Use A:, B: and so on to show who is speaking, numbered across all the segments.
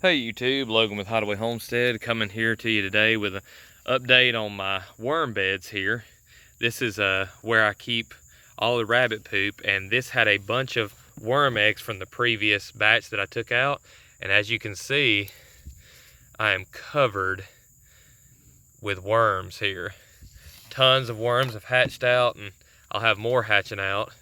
A: Hey YouTube, Logan with Hideaway Homestead coming here to you today with an update on my worm beds here. This is where I keep all the rabbit poop, and this had a bunch of worm eggs from the previous batch that I took out. And as you can see, I am covered with worms here. Tons of worms have hatched out, and I'll have more hatching out.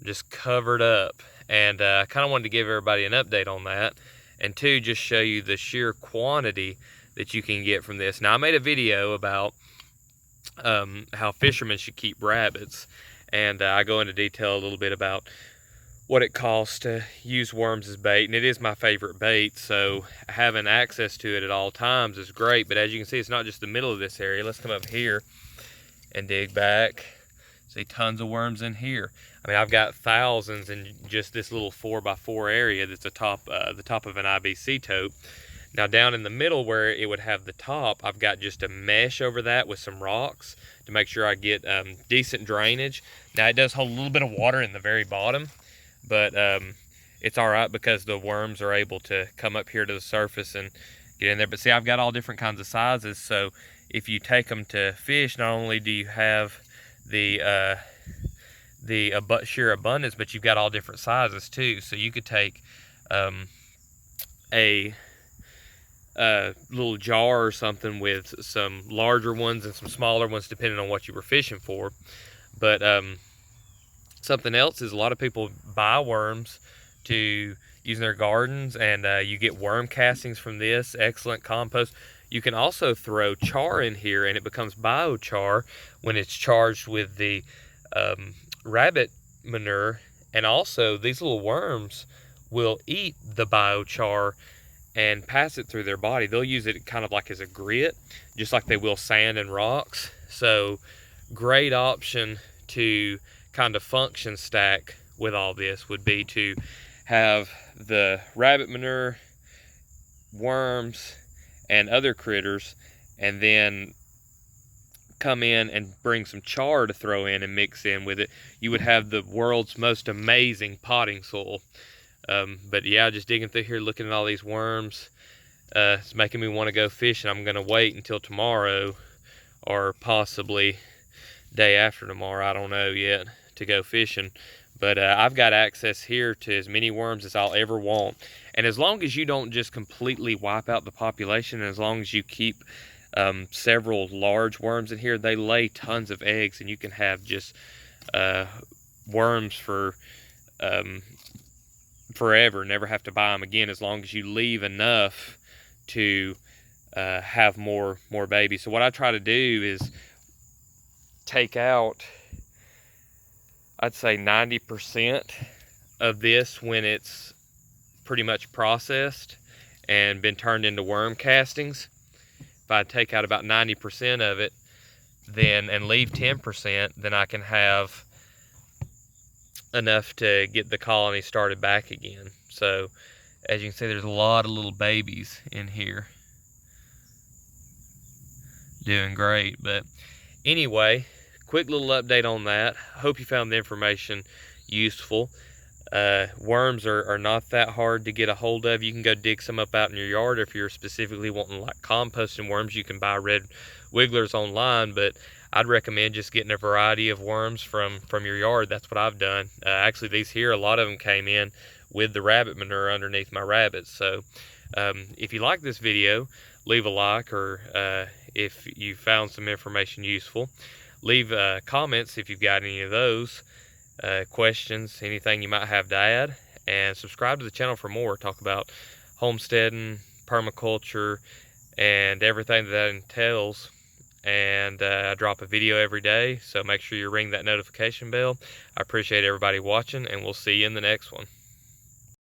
A: Just covered up. And I kind of wanted to give everybody an update on that. And two, just show you the sheer quantity that you can get from this. Now, I made a video about how fishermen should keep rabbits, and I go into detail a little bit about what it costs to use worms as bait, and it is my favorite bait, so having access to it at all times is great. But as you can see, it's not just the middle of this area. Let's come up here and dig back. See tons of worms in here. I mean, I've got thousands in just this little 4x4 area that's the top of an IBC tote. Now down in the middle where it would have the top, I've got just a mesh over that with some rocks to make sure I get decent drainage. Now it does hold a little bit of water in the very bottom, but it's all right because the worms are able to come up here to the surface and get in there. But see, I've got all different kinds of sizes, so if you take them to fish, not only do you have the sheer abundance, but you've got all different sizes too. So you could take a little jar or something with some larger ones and some smaller ones depending on what you were fishing for. But something else is a lot of people buy worms to use in their gardens, and you get worm castings from this. Excellent compost. You can also throw char in here, and it becomes biochar when it's charged with the rabbit manure. And also, these little worms will eat the biochar and pass it through their body. They'll use it kind of like as a grit, just like they will sand and rocks. So, great option to kind of function stack with all this would be to have the rabbit manure, worms, and other critters, and then come in and bring some char to throw in and mix in with it. You would have the world's most amazing potting soil. But yeah, just digging through here looking at all these worms, it's making me want to go fishing. I'm gonna wait until tomorrow or possibly day after tomorrow, I don't know yet, to go fishing. But I've got access here to as many worms as I'll ever want. And as long as you don't just completely wipe out the population, and as long as you keep several large worms in here, they lay tons of eggs, and you can have just worms for forever, never have to buy them again, as long as you leave enough to have more babies. So what I try to do is take out, I'd say 90% of this when it's pretty much processed and been turned into worm castings. If I take out about 90% of it then and leave 10%, then I can have enough to get the colony started back again. So as you can see, there's a lot of little babies in here doing great. But anyway, quick little update on that. Hope you found the information useful. Worms are not that hard to get a hold of. You can go dig some up out in your yard. If you're specifically wanting like composting worms, you can buy red wigglers online, but I'd recommend just getting a variety of worms from your yard. That's what I've done. Actually, these here, a lot of them came in with the rabbit manure underneath my rabbits. So if you like this video, leave a like, or if you found some information useful, leave comments if you've got any of those. Questions, anything you might have to add, and subscribe to the channel for more. Talk about homesteading, permaculture, and everything that entails. And I drop a video every day, so make sure you ring that notification bell. I appreciate everybody watching, and we'll see you in the next one.